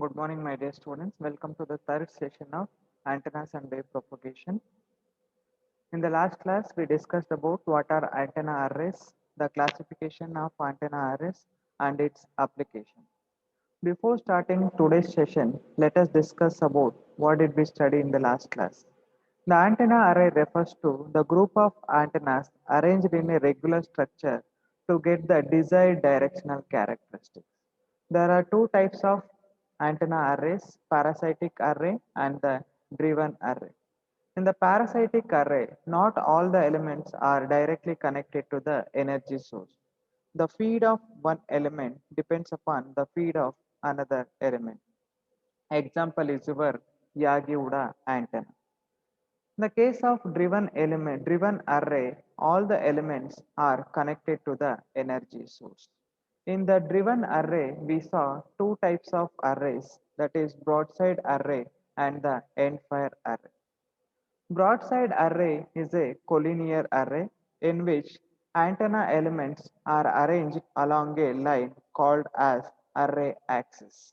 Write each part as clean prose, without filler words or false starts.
Good morning, my dear students. Welcome to the third session of antennas and wave propagation. In the last class, we discussed about what are antenna arrays, the classification of antenna arrays, and its application. Before starting today's session, let us discuss about what did we study in the last class. The antenna array refers to the group of antennas arranged in a regular structure to get the desired directional characteristics. There are two types of antenna arrays, parasitic array and the driven array. In the parasitic array, not all the elements are directly connected to the energy source. The feed of one element depends upon the feed of another element. Example is your Yagi-Uda antenna. In the case of driven array, all the elements are connected to the energy source. In the driven array, we saw two types of arrays, that is broadside array and the end fire array. Broadside array is a collinear array in which antenna elements are arranged along a line called as array axis.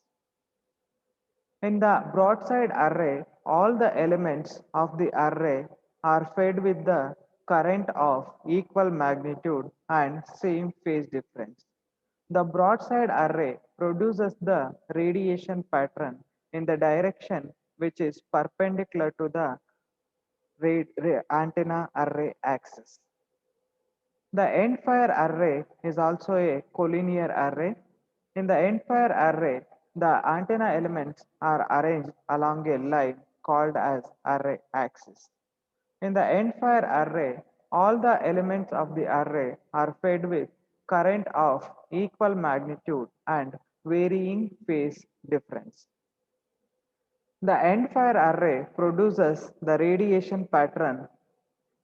In the broadside array, all the elements of the array are fed with the current of equal magnitude and same phase difference. The broadside array produces the radiation pattern in the direction which is perpendicular to the antenna array axis. The end fire array is also a collinear array. In the end fire array, the antenna elements are arranged along a line called as array axis. In the end fire array, all the elements of the array are fed with current of equal magnitude and varying phase difference. The end fire array produces the radiation pattern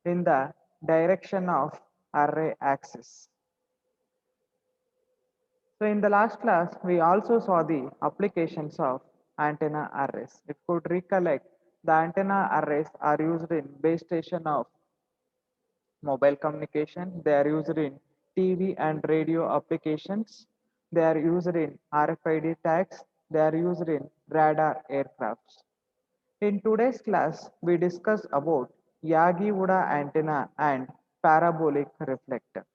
in the direction of array axis. So in the last class, we also saw the applications of antenna arrays. If you could recollect, the antenna arrays are used in base station of mobile communication. They are used in TV and radio applications. They are used in RFID tags. They are used in radar aircrafts. In today's class, we discuss about Yagi-Uda antenna and parabolic reflector.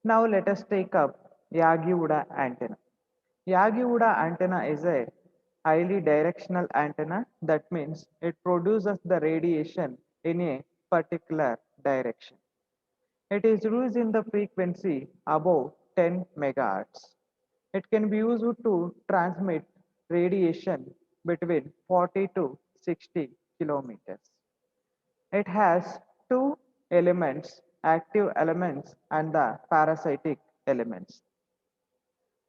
Now let us take up Yagi-Uda antenna. Yagi-Uda antenna is a highly directional antenna. That means it produces the radiation in a particular direction. It is used in the frequency above 10 megahertz. It can be used to transmit radiation between 40 to 60 kilometers. It has two elements, active elements and the parasitic elements.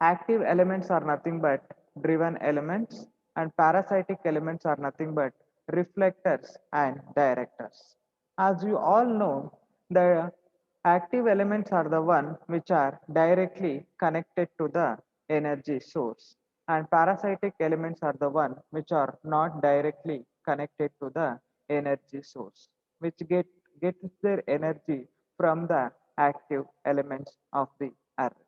Active elements are nothing but driven elements and parasitic elements are nothing but reflectors and directors. As you all know, the active elements are the one which are directly connected to the energy source and parasitic elements are the one which are not directly connected to the energy source, which gets their energy from the active elements of the array.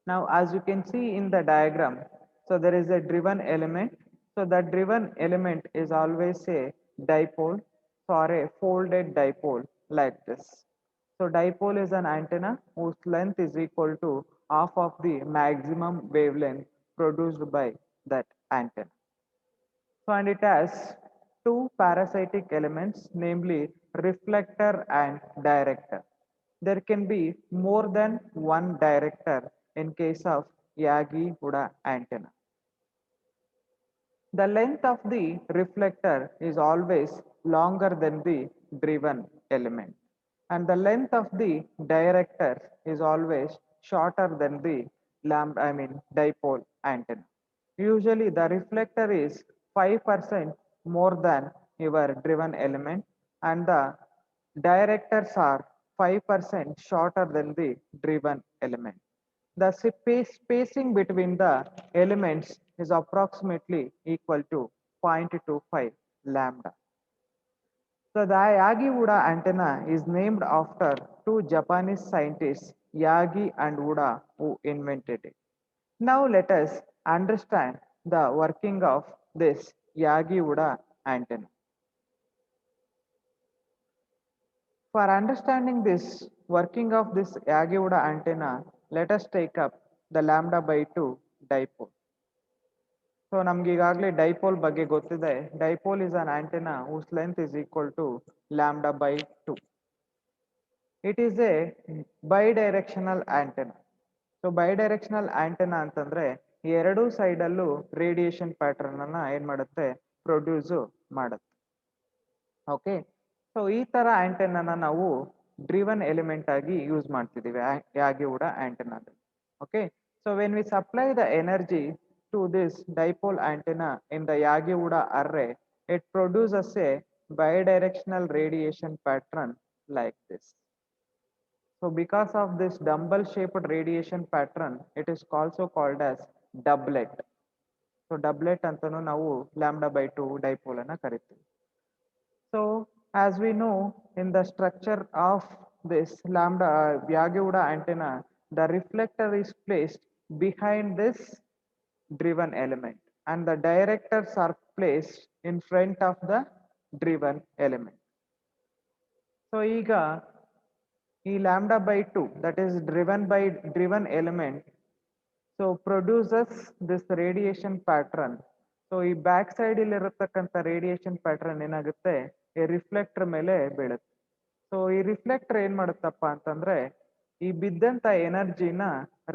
Now, as you can see in the diagram, so there is a driven element. So that driven element is always a dipole or a folded dipole like this. So dipole is an antenna whose length is equal to half of the maximum wavelength produced by that antenna. So and it has two parasitic elements, namely reflector and director. There can be more than one director in case of Yagi-Uda antenna. The length of the reflector is always longer than the driven element, and the length of the director is always shorter than the dipole antenna. Usually, the reflector is 5% more than your driven element, and the directors are 5% shorter than the driven element. The spacing between the elements is approximately equal to 0.25 lambda. So the Yagi-Uda antenna is named after two Japanese scientists, Yagi and Uda, who invented it. Now let us understand the working of this Yagi-Uda antenna. For understanding this working of this Yagi-Uda antenna, let us take up the lambda by 2 dipole. So ನಮ್ಗೆ ಈಗಾಗಲೇ dipole ಬಗ್ಗೆ ಗೊತ್ತಿದೆ. Dipole is an antenna whose length is equal to lambda by 2. It is a bidirectional antenna. So bidirectional antenna ಅಂತಂದ್ರೆ ಎರಡು side ಅಲ್ಲೂ radiation pattern ಅನ್ನ ಏನ್ ಮಾಡುತ್ತೆ, ಪ್ರೊಡ್ಯೂಸ್ ಮಾಡುತ್ತೆ. ಓಕೆ, ಸೊ ಈ ತರ ಆಂಟೆನಾನ ನಾವು ಡ್ರಿವನ್ ಎಲಿಮೆಂಟ್ ಆಗಿ ಯೂಸ್ ಮಾಡ್ತಿದೀವಿ Yagi Uda antenna. Okay, so when we supply the energy to this dipole antenna in the Yagi Uda array, it produces a bidirectional radiation pattern like this. So because of this dumbbell shaped radiation pattern, it is also called as doublet. So doublet ಅಂತನೂ ನಾವು lambda by 2 dipole ಅನ್ನ ಕರಿತೀವಿ. So as we know, in the structure of this lambda Yagi-Uda antenna, the reflector is placed behind this driven element and the directors are placed in front of the driven element. So ಈಗ ಈ lambda by 2 that is driven element so produces this radiation pattern. So ಈ back side ಇಲ್ಲಿ ಇರತಕ್ಕಂತ radiation pattern ಏನಾಗುತ್ತೆ, ಈ reflector ಮೇಲೆ ಬೀಳುತ್ತೆ. So ಈ ರಿಫ್ಲೆಕ್ಟರ್ ಏನ್ ಮಾಡುತ್ತಪ್ಪ ಅಂತಂದ್ರೆ ಈ ಬಿದ್ದಂತ ಎನರ್ಜಿನ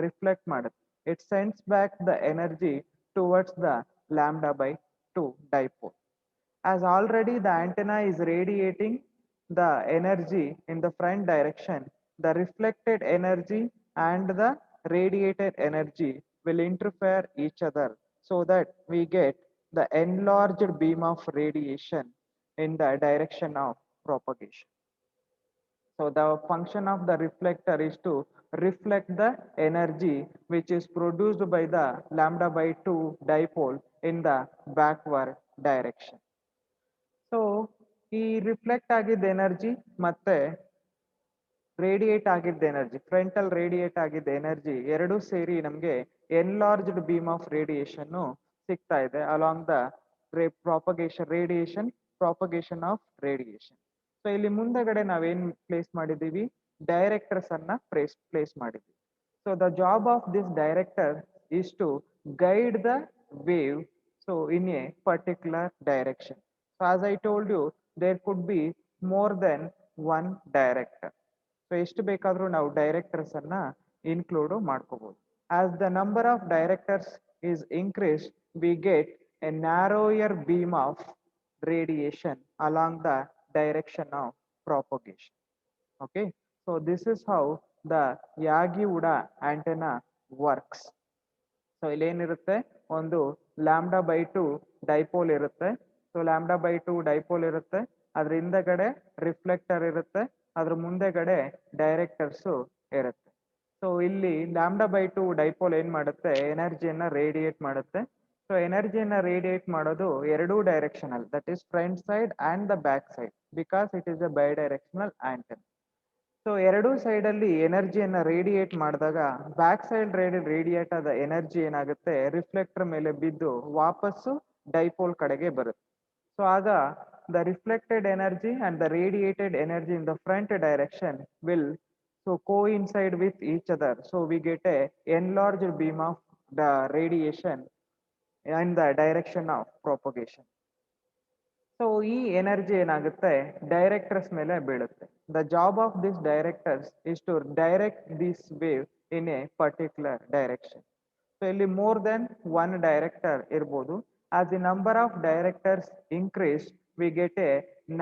ರಿಫ್ಲೆಕ್ಟ್ ಮಾಡುತ್ತೆ. It sends back the energy towards the lambda by 2 dipole. As already the antenna is radiating the energy in the front direction, the reflected energy and the radiated energy will interfere each other so that we get the enlarged beam of radiation in the direction of propagation. So the function of the reflector is to reflect the energy which is produced by the lambda by 2 dipole in the backward direction. So ಈ reflect ಆಗಿದ್ದ energy ಮತ್ತೆ radiate ಆಗಿದ್ದ energy, frontal radiate ಆಗಿದ್ದ energy ಎರಡೂ ಸೇರಿ ನಮಗೆ enlarged beam of radiation ಸಿಗ್ತಾ ಇದೆ along the propagation of radiation. So ಇಲ್ಲಿ ಮುಂದಗಡೆ ನಾವೇನ್ ಪ್ಲೇಸ್ ಮಾಡಿದೀವಿ, ಡೈರೆಕ್ಟರ್ಸ್ ಅನ್ನ ಪ್ಲೇಸ್ ಮಾಡಿದೀವಿ. So the job of this director is to guide the wave so in a particular direction. So as I told you, there could be more than one director. So ಎಷ್ಟು ಬೇಕಾದ್ರೂ ನಾವು directors ಅನ್ನ include ಮಾಡ್ಕೋಬಹುದು. As the number of directors is increased, we get a narrower beam of radiation along the direction of propagation. Okay, so this is how the Yagi-Uda antenna works. So ಇಲ್ಲೇನಿರುತ್ತೆ, ಒಂದು lambda by 2 dipole ಇರುತ್ತೆ. So lambda by 2 dipole ಇರುತ್ತೆ, ಅದ್ರ ಹಿಂದೆಗಡೆ reflector ಇರುತ್ತೆ, ಅದ್ರ ಮುಂದೆಗಡೆ directors ಇರುತ್ತೆ. ಸೊ ಇಲ್ಲಿ ಲ್ಯಾಂಬ್ಡಾ ಬೈ 2 ಡೈಪೋಲ್ ಏನ್ ಮಾಡುತ್ತೆ, ಎನರ್ಜಿಯನ್ನ ರೇಡಿಯೇಟ್ ಮಾಡುತ್ತೆ. ಸೊ ಎನರ್ಜಿಯನ್ನ ರೇಡಿಯೇಟ್ ಮಾಡೋದು ಎರಡೂ directional, that is front side and the back side, because it is a bidirectional antenna. So ಎರಡೂ ಸೈಡ್ ಅಲ್ಲಿ ಎನರ್ಜಿಯನ್ನ ರೇಡಿಯೇಟ್ ಮಾಡಿದಾಗ ಬ್ಯಾಕ್ ಸೈಡ್ ರೇಡಿಯೇಟ್ ಆದ ಎನರ್ಜಿ ಏನಾಗುತ್ತೆ, ರಿಫ್ಲೆಕ್ಟರ್ ಮೇಲೆ ಬಿದ್ದು ವಾಪಸ್ಸು ಡೈಪೋಲ್ ಕಡೆಗೆ ಬರುತ್ತೆ. ಸೊ ಆಗ the reflected energy and the radiated energy in the front direction will so coincide with each other, so we get a enlarged beam of the radiation in the direction of propagation. So ಈ energy ಏನಾಗುತ್ತೆ, directors ಮೇಲೆ ಬೀಳುತ್ತೆ. The job of this directors is to direct this wave in a particular direction. So ಇಲ್ಲಿ more than one director ಇರ್ಬೋದು. As the number of directors increase, we get a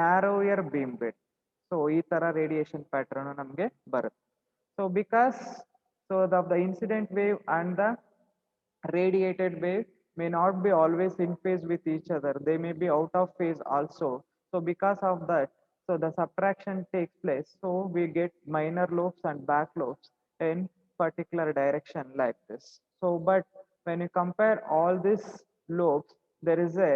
narrower beam width. So ಈ ತರ radiation pattern ನಮಗೆ ಬರುತ್ತೆ. So because so the incident wave and the radiated wave may not be always in phase with each other, they may be out of phase also. So because of that, so the subtraction takes place, so we get minor lobes and back lobes in particular direction like this. So but when you compare all these lobes, there is a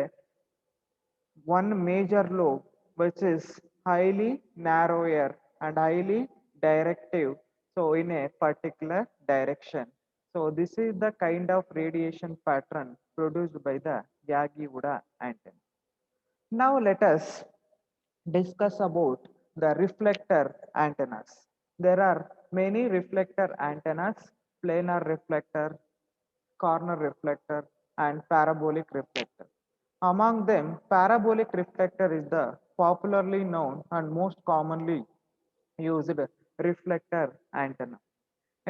one major lobe which is highly narrower and highly directive, so in a particular direction. So this is the kind of radiation pattern produced by the Yagi-Uda antenna. Now let us discuss about the reflector antennas. There are many reflector antennas: planar reflector, corner reflector, and parabolic reflector. Among them, parabolic reflector is the popularly known and most commonly used reflector antenna.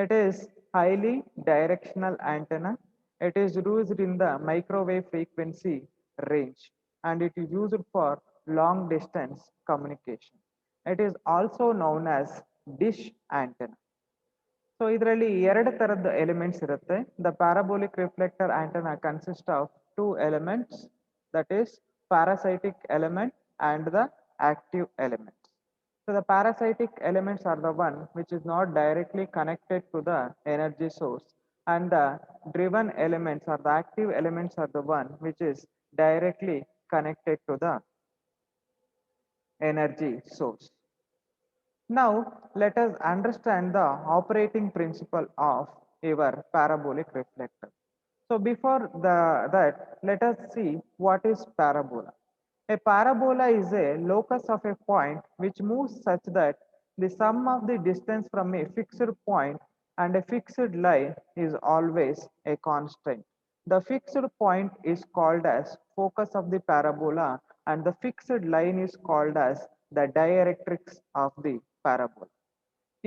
It is highly directional antenna. It is used in the microwave frequency range and it is used for long distance communication. It is also known as dish antenna. So ಇದರಲ್ಲಿ ಎರಡು ತರದ elements ಇರುತ್ತೆ. The parabolic reflector antenna consist of two elements, that is parasitic element and the active element. So the parasitic elements are the one which is not directly connected to the energy source, and the driven elements or the active elements are the one which is directly connected to the energy source. Now, let us understand the operating principle of your parabolic reflector. So, before that, let us see what is parabola. A parabola is a locus of a point which moves such that the sum of the distance from a fixed point and a fixed line is always a constant. The fixed point is called as focus of the parabola and the fixed line is called as the directrix of the parabola.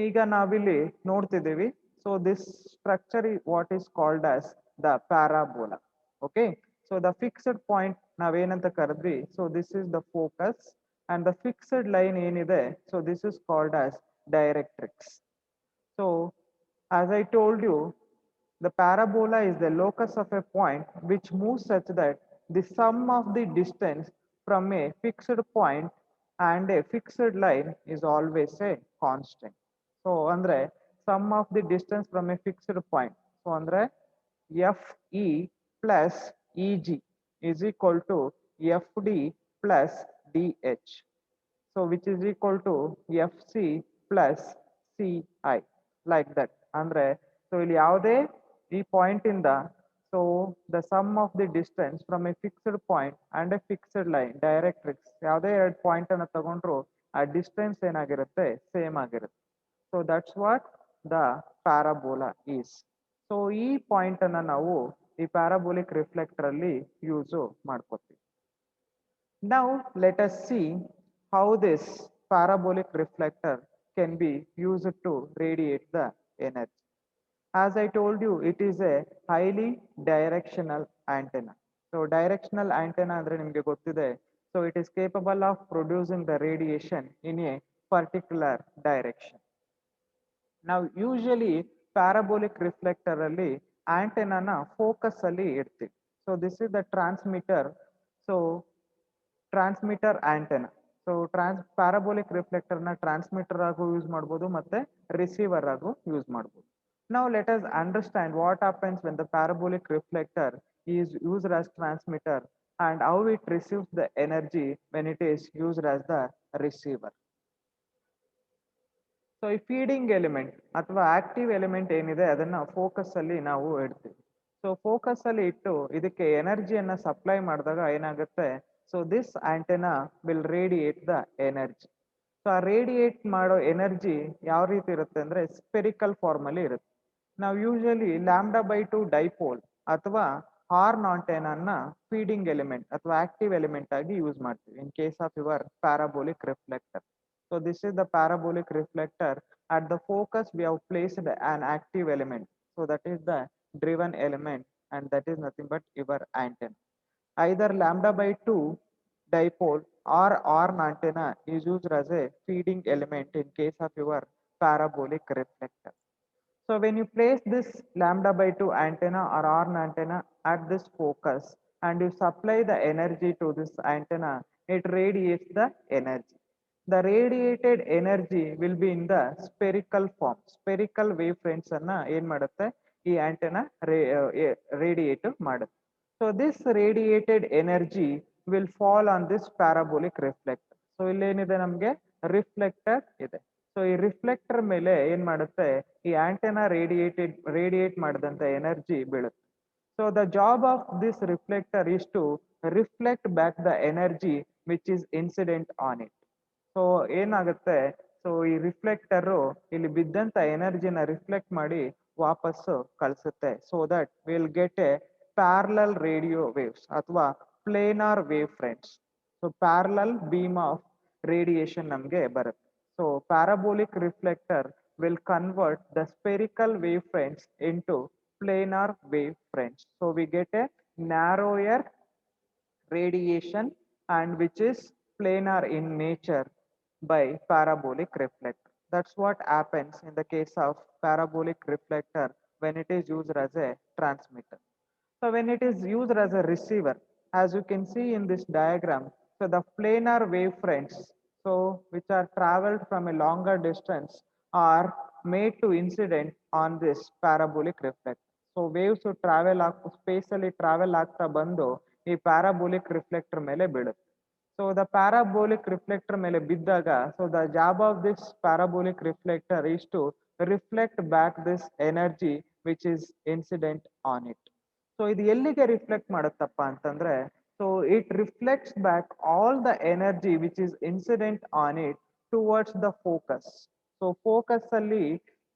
ಈಗ ನಾವಿಲ್ಲಿ ನೋಡ್ತಿದ್ದೀವಿ. So this structure what is called as the parabola. Okay, so the fixed point ನಾವೇನಂತ ಕರೆದ್ವಿ, so this is the focus and the fixed line ಏನಿದೆ, so this is called as directrix. So as I told you, the parabola is the locus of a point which moves such that the sum of the distance from a fixed point and a fixed line is always a constant. So andre sum of the distance from a fixed point, so andre fe plus eg is equal to fd plus dh, so which is equal to fc plus ci, like that. Andre so ಇಲ್ಲಿ ಯಾವುದೇ ಈ point ಇಂದ, so the sum of the distance from a fixed point and a fixed line directrix ಯಾವುದೇ ಎರಡು point ಅನ್ನು ತಗೊಂಡ್ರು ಆ distance ಏನಾಗಿರುತ್ತೆ, ಸೇಮ್ ಆಗಿರುತ್ತೆ. So that's what the parabola is. So ಈ ಪಾಯಿಂಟ್ ಅನ್ನ ನಾವು ಈ ಪ್ಯಾರಾಬೋಲಿಕ್ ರಿಫ್ಲೆಕ್ಟರ್ ಅಲ್ಲಿ ಯೂಸ್ ಮಾಡ್ಕೋತೀವಿ. Now let us see how this parabolic reflector can be used to radiate the energy. As I told you, it is a highly directional antenna. So directional antenna andre nimge gottide, so it is capable of producing the radiation in a particular direction. Now usually parabolic reflector alli antenna na focus alli irthivi. So this is the transmitter. So transmitter antenna. So parabolic reflector ನ transmitter ಆಗು use ಮಾಡಬಹುದು ಮತ್ತೆ receiver ಆಗು use ಮಾಡಬಹುದು. Now let us understand what happens when the parabolic reflector is used as transmitter and how it receives the energy when it is used as the receiver. So ಈ feeding element ಅಥವಾ active element ಏನಿದೆ ಅದನ್ನ focus ಅಲ್ಲಿ ನಾವು ಇಡ್ತೀವಿ. So focus ಅಲ್ಲಿ ಇಟ್ಟು ಇದಕ್ಕೆ ಎನರ್ಜಿಯನ್ನ ಸಪ್ಲೈ ಮಾಡಿದಾಗ ಏನಾಗುತ್ತೆ, so this antenna will radiate the energy. So ಆ ರೇಡಿಯೇಟ್ ಮಾಡೋ ಎನರ್ಜಿ ಯಾವ ರೀತಿ ಇರುತ್ತೆ ಅಂದ್ರೆ ಸ್ಪೆರಿಕಲ್ ಫಾರ್ಮ್ ಅಲ್ಲಿ ಇರುತ್ತೆ. ನಾವು ಯೂಶಲಿ λ/2 ಡೈಪೋಲ್ ಅಥವಾ ಹಾರ್ನ್ ಆಂಟೆನಾ ಫೀಡಿಂಗ್ ಎಲಿಮೆಂಟ್ ಅಥವಾ ಆಕ್ಟಿವ್ ಎಲಿಮೆಂಟ್ ಆಗಿ ಯೂಸ್ ಮಾಡ್ತೀವಿ in case of your parabolic reflector. So this is the parabolic reflector. At the focus we have placed an active element, so that is the driven element and that is nothing but your antenna. Either λ/2 dipole or horn antenna is used as a feeding element in case of your parabolic reflector. So when you place this λ/2 antenna or horn antenna at this focus and you supply the energy to this antenna, it radiates the energy. The radiated energy will be in the spherical form. Spherical wavefronts ಅನ್ನ ಏನ್ ಮಾಡುತ್ತೆ, ಈ antenna radiate ಮಾಡುತ್ತೆ. So this radiated energy will fall on this parabolic reflector. So ಇಲ್ಲೇನಿದೆ, ನಮಗೆ reflector ಇದೆ. So ಈ reflector ಮೇಲೆ ಏನ್ ಮಾಡುತ್ತೆ, ಈ ಆಂಟೆನಾ ರೇಡಿಯೇಟ್ ಮಾಡಿದಂತ ಎನರ್ಜಿ ಬೀಳುತ್ತೆ. So the job of this reflector is to reflect back the energy which is incident on it. So ಏನಾಗುತ್ತೆ, ಸೊ ಈ ರಿಫ್ಲೆಕ್ಟರ್ ಇಲ್ಲಿ ಬಿದ್ದಂತ ಎನರ್ಜಿನ ರಿಫ್ಲೆಕ್ಟ್ ಮಾಡಿ ವಾಪಸ್ಸು ಕಳಿಸುತ್ತೆ. So that will get a parallel radio waves ಅಥವಾ planar wave fronts. So parallel beam of radiation ನಮಗೆ ಬರುತ್ತೆ. So parabolic reflector will convert the spherical wave fronts into planar wave fronts. So we get a narrower radiation and which is planar in nature by parabolic reflector. That's what happens in the case of parabolic reflector when it is used as a transmitter. So when it is used as a receiver, as you can see in this diagram, so the planar wavefronts, so which are traveled from a longer distance, are made to incident on this parabolic reflector. So waves travel spatially travel ಆಗ್ತಾ ಬಂದು ಈ parabolic reflector ಮೇಲೆ ಬೀಳುತ್ತೆ. So the parabolic reflector ಮೇಲೆ ಬಿದ್ದಾಗ, so the job of this parabolic reflector is to reflect back this energy which is incident on it. So ಇದು ಎಲ್ಲಿಗೆ reflect ಮಾಡುತ್ತಪ್ಪ ಅಂತಂದ್ರೆ, so it reflects back all the energy which is incident on it towards the focus. So focus ಅಲ್ಲಿ,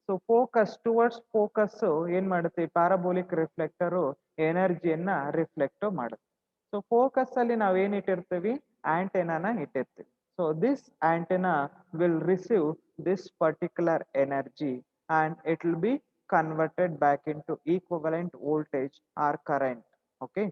so focus towards focus ಏನ್ ಮಾಡುತ್ತೆ, parabolic reflector ಎನರ್ಜಿಯನ್ನ reflect ಮಾಡುತ್ತೆ. So focus ಅಲ್ಲಿ ನಾವ್ ಏನ್ ಇಟ್ಟಿರ್ತೀವಿ, ಆಂಟೆನಾನ ಇಟ್ಟಿರ್ತೀವಿ. So this antenna will receive this particular energy and it will be converted back into equivalent voltage or current. Okay,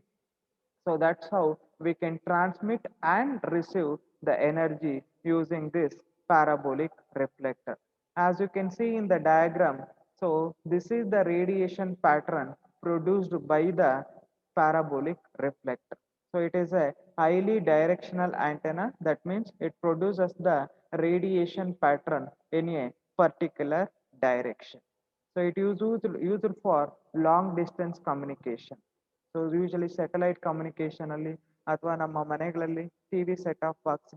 so that's how we can transmit and receive the energy using this parabolic reflector. As you can see in the diagram, so this is the radiation pattern produced by the parabolic reflector. So it is a highly directional antenna. That means it produces the radiation pattern in a particular direction. So it is used for long distance communication. So usually satellite communication ಅಲ್ಲಿ ಅಥವಾ ನಮ್ಮ ಮನೆಗಳಲ್ಲಿ TV set of box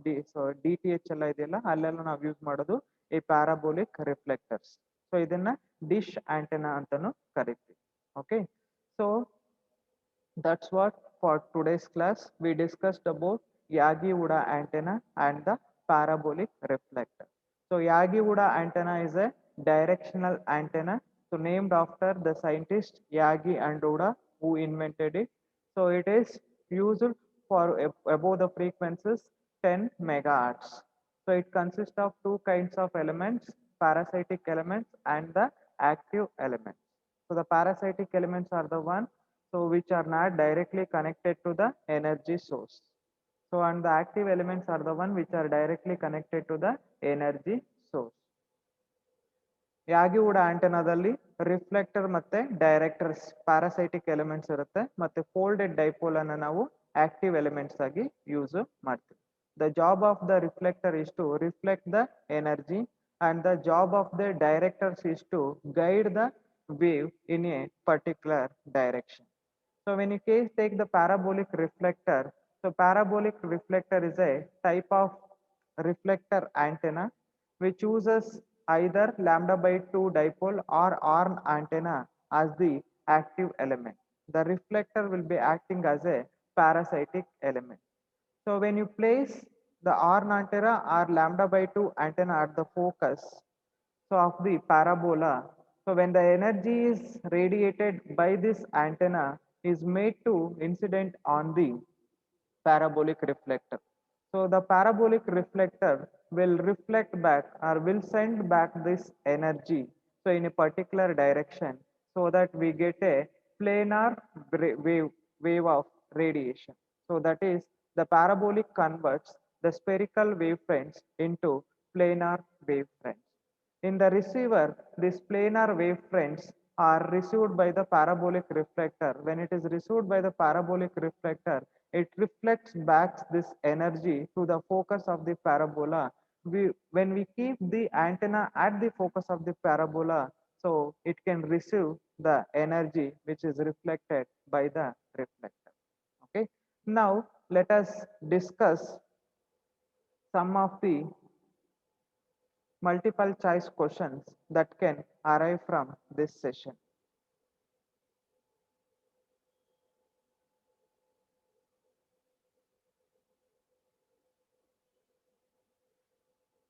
D T H ಎಲ್ಲ ಇದೆಯಲ್ಲ, ಅಲ್ಲೆಲ್ಲ ನಾವು use ಮಾಡೋದು ಈ ಪ್ಯಾರಾಬೋಲಿಕ್ ರಿಫ್ಲೆಕ್ಟರ್ಸ್. ಸೊ ಇದನ್ನ ಡಿಶ್ ಆಂಟೆನಾ ಅಂತಾನು ಕರಿತೀವಿ. Okay, so that's what for today's class we discussed about Yagi Uda antenna and the parabolic reflector. So Yagi Uda antenna is a directional antenna, so named after the scientist Yagi and Uda who invented it. So it is used for above the frequencies 10 megahertz. So it consists of two kinds of elements, parasitic elements and the active elements. So the parasitic elements are the one so which are not directly connected to the energy source. So and the active elements are the one which are directly connected to the energy source. Yagi Uda ಆಂಟೆನಾದಲ್ಲಿ reflector ಮತ್ತೆ directors parasitic elements ಇರುತ್ತೆ, ಮತ್ತೆ folded dipole ಅನ್ನ ನಾವು active elements ಆಗಿ use ಮಾಡ್ತೀವಿ. The job of the reflector is to reflect the energy and the job of the directors is to guide the wave in a particular direction. So when you take the parabolic reflector, so parabolic reflector is a type of reflector antenna which uses either lambda by 2 dipole or horn antenna as the active element. The reflector will be acting as a parasitic element. So when you place the horn antenna or lambda by 2 antenna at the focus so of the parabola, so when the energy is radiated by this antenna is made to incident on the parabolic reflector. So the parabolic reflector will reflect back or will send back this energy so in a particular direction so that we get a planar wave of radiation. So that is the parabolic converts the spherical wavefronts into planar wavefronts. In the receiver, these planar wavefronts are received by the parabolic reflector. When it is received by the parabolic reflector, it reflects back this energy to the focus of the parabola. When we keep the antenna at the focus of the parabola, so it can receive the energy which is reflected by the reflector. Okay. Now let us discuss some of the multiple choice questions that can arrive from this session.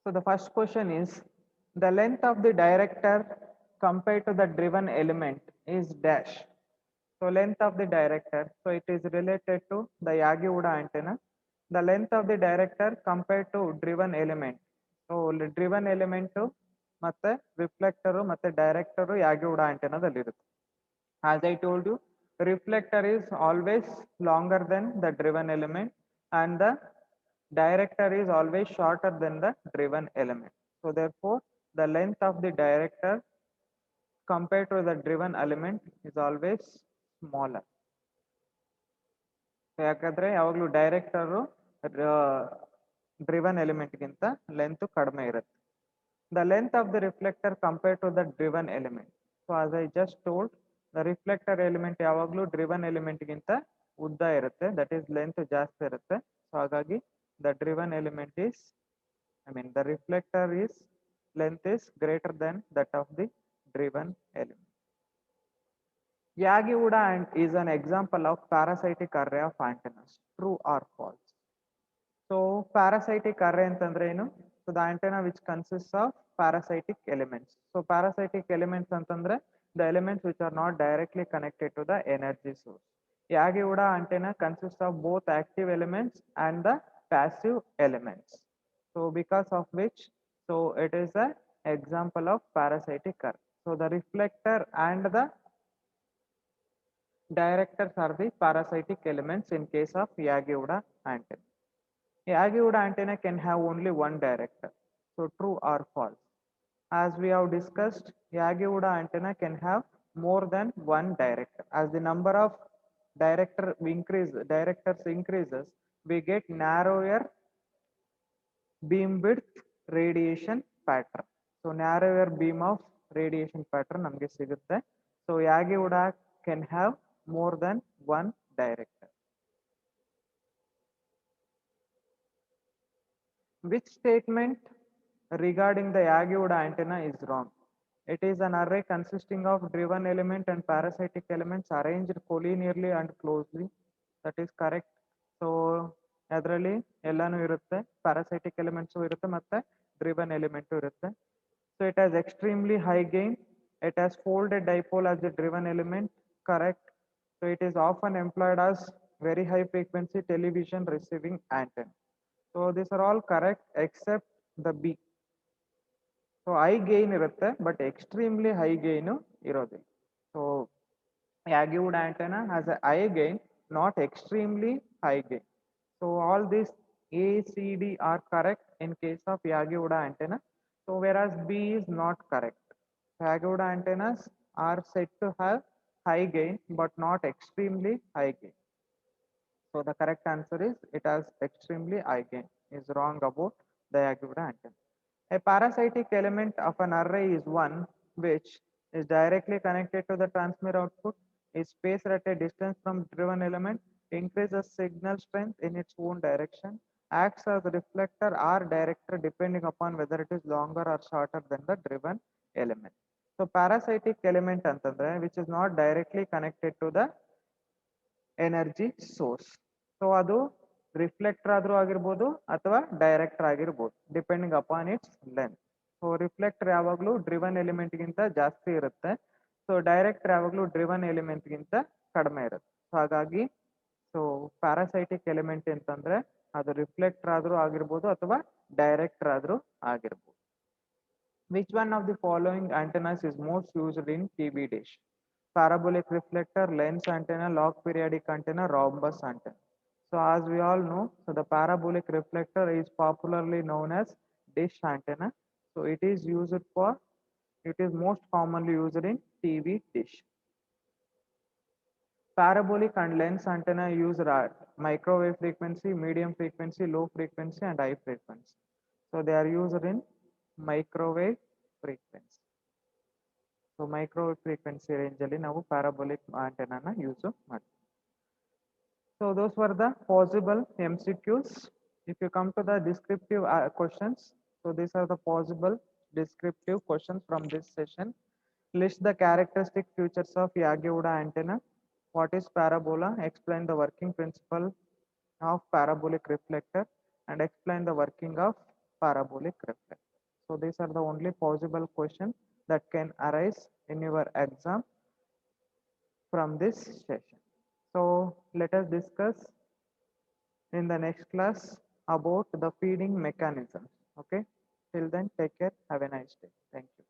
So the first question is, the length of the director compared to the driven element is dash. So length of the director, so it is related to the Yagi-Uda antenna. The length of the director compared to driven element. So driven element ಮತ್ತೆ reflector ಮತ್ತೆ director Yagi-Uda antenna ದಲ್ಲಿ ಇರುತ್ತೆ. As I told you, reflector is always longer than the driven element and the director is always shorter than the driven element. So therefore, the length of the director compared to the driven element is always smaller. ಯಾಕಂದ್ರೆ ಯಾವಾಗಲೂ director driven ಎಲಿಮೆಂಟ್ಗಿಂತ length ಕಡಿಮೆ ಇರುತ್ತೆ. The length of the reflector compare to the driven element. So as I just told, the reflector element ಯಾವಾಗಲೂ driven ಎಲಿಮೆಂಟ್ಗಿಂತ ಉದ್ದ ಇರುತ್ತೆ, that is length ಜಾಸ್ತಿ ಇರುತ್ತೆ. ಸೊ ಹಾಗಾಗಿ the driven element is the reflector is length is greater than that of the driven element. Yagi-Uda is an example of parasitic array of antennas. True or false? So parasitic array ಅಂತಂದ್ರೆ ಏನು? So the antenna which consists of parasitic elements. So parasitic elements ಅಂತಂದ್ರೆ the elements which are not directly connected to the energy source. Yagi-Uda antenna consists of both active elements and the passive elements. So because of which, so it is an example of parasitic array. So the reflector and the directors are the parasitic elements in case of Yagi-Uda antenna. Yagi-Uda antenna can have only one director. So true or false? As we have discussed, Yagi-Uda antenna can have more than one director. As the number of directors increases, we get narrower beam width radiation pattern. So narrower beam of radiation pattern ನಮಗೆ ಸಿಗುತ್ತೆ. So Yagi-Uda can have more than one director. Which statement regarding the Yagi-Uda antenna is wrong? It is an array consisting of driven element and parasitic elements arranged collinearly and closely. That is correct. So ಅದರಲ್ಲಿ ಎಲ್ಲಾನು ಇರುತ್ತೆ, parasitic elements ಇರುತ್ತೆ ಮತ್ತೆ driven element ಇರುತ್ತೆ. So it has extremely high gain. It has folded dipole as the driven element. Correct. So it is often employed as very high frequency television receiving antenna. So these are all correct except the B. So high gain irutte but extremely high gain irodilla. So Yagi-Uda antenna has a high gain, not extremely high gain. So all these A, C, D are correct in case of Yagi-Uda antenna. So whereas B is not correct. Yagi-Uda antennas are said to have high gain but not extremely high gain. So the correct answer is it has extremely high gain. Is wrong about the Yagi-Uda antenna. A parasitic element of an array is one which is directly connected to the transmitter output, is spaced at a distance from driven element, increases signal strength in its own direction, acts as a reflector or director depending upon whether it is longer or shorter than the driven element. So parasitic element antandre which is not directly connected to the energy source. So ಅದು reflector ಆದ್ರೂ ಆಗಿರ್ಬೋದು ಅಥವಾ director ಆಗಿರ್ಬೋದು depending upon its length. So reflector ಯಾವಾಗಲೂ driven ಎಲಿಮೆಂಟ್ಗಿಂತ ಜಾಸ್ತಿ ಇರುತ್ತೆ. So director ಯಾವಾಗಲೂ driven ಎಲಿಮೆಂಟ್ಗಿಂತ ಕಡಿಮೆ ಇರುತ್ತೆ. ಸೊ ಹಾಗಾಗಿ ಸೊ ಪ್ಯಾರಾಸೈಟಿಕ್ ಎಲಿಮೆಂಟ್ ಅಂತಂದ್ರೆ ಅದು ರಿಫ್ಲೆಕ್ಟರ್ ಆದ್ರೂ ಆಗಿರ್ಬೋದು ಅಥವಾ ಡೈರೆಕ್ಟರ್ ಆದ್ರೂ ಆಗಿರ್ಬೋದು. Which one of the following antennas is most used in TV dish? Parabolic reflector, lens antenna, log periodic antenna, rhombus antenna. So as we all know, so the parabolic reflector is popularly known as dish antenna. So it is most commonly used in TV dish. Parabolic and lens antenna use microwave frequency, medium frequency, low frequency and high frequency. So they are used in microwave frequency. So microwave frequency range ಅಲ್ಲಿ ನಾವು parabolic antenna ನ use ಮಾಡ್ತೀವಿ. So those were the possible MCQs. If you come to the descriptive questions, so these are the possible descriptive questions from this session. List the characteristic features of Yagi-Uda antenna. What is parabola? Explain the working principle of parabolic reflector and explain the working of parabolic reflector. So these are the only possible questions that can arise in your exam from this session. So let us discuss in the next class about the feeding mechanisms. Okay. Till then, take care. Have a nice day. Thank you.